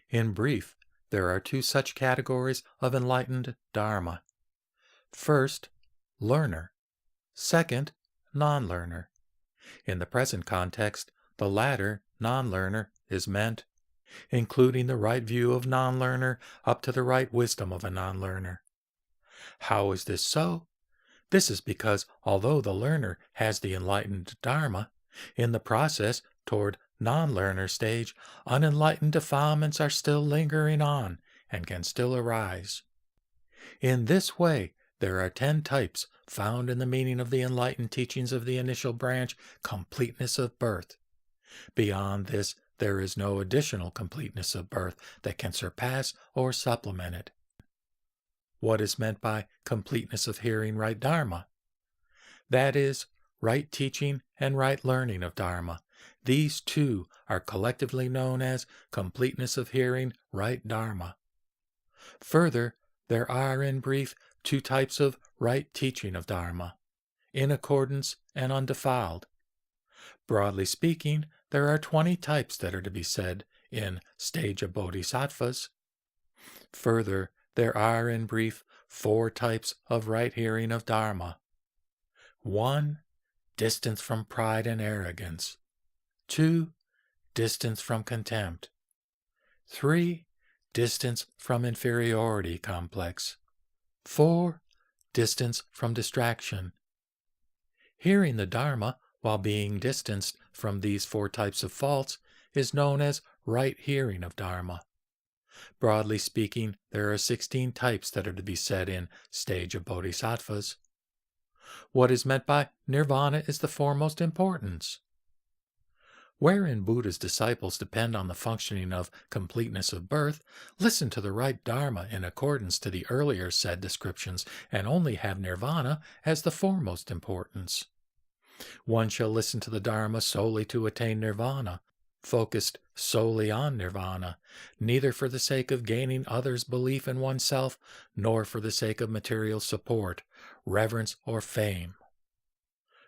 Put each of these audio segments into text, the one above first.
In brief, there are two such categories of enlightened Dharma. First, learner. Second, non-learner. In the present context, the latter, non-learner, is meant, including the right view of non-learner up to the right wisdom of a non-learner. How is this so? This is because although the learner has the enlightened Dharma, in the process toward non-learner stage, unenlightened defilements are still lingering on and can still arise. In this way, there are 10 types found in the meaning of the enlightened teachings of the initial branch, completeness of birth. Beyond this, there is no additional completeness of birth that can surpass or supplement it. What is meant by completeness of hearing right Dharma? That is, right teaching and right learning of Dharma. These two are collectively known as completeness of hearing right Dharma. Further, there are, in brief, 2 types of right teaching of Dharma, in accordance and undefiled. Broadly speaking, there are 20 types that are to be said in stage of bodhisattvas. Further, there are, in brief, 4 types of right hearing of Dharma. 1. Distance from pride and arrogance. 2. Distance from contempt. 3. Distance from inferiority complex. 4. Distance from distraction. Hearing the Dharma while being distanced from these 4 types of faults is known as right hearing of Dharma. Broadly speaking, there are 16 types that are to be said in stage of bodhisattvas. What is meant by nirvana is the foremost importance. Wherein Buddha's disciples depend on the functioning of completeness of birth, listen to the right Dharma in accordance to the earlier said descriptions and only have nirvana as the foremost importance. One shall listen to the Dharma solely to attain nirvana, focused solely on nirvana, neither for the sake of gaining others' belief in oneself, nor for the sake of material support, reverence, or fame.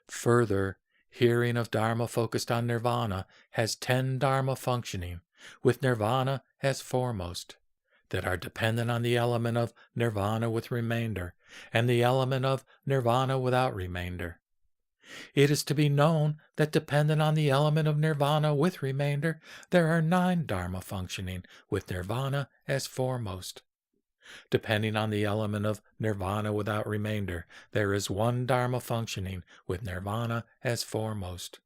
Further, hearing of Dharma focused on nirvana has 10 Dharma functioning, with nirvana as foremost, that are dependent on the element of nirvana with remainder, and the element of nirvana without remainder. It is to be known that dependent on the element of nirvana with remainder, there are 9 Dharma functioning, with nirvana as foremost. Depending on the element of nirvana without remainder, there is 1 Dharma functioning, with nirvana as foremost.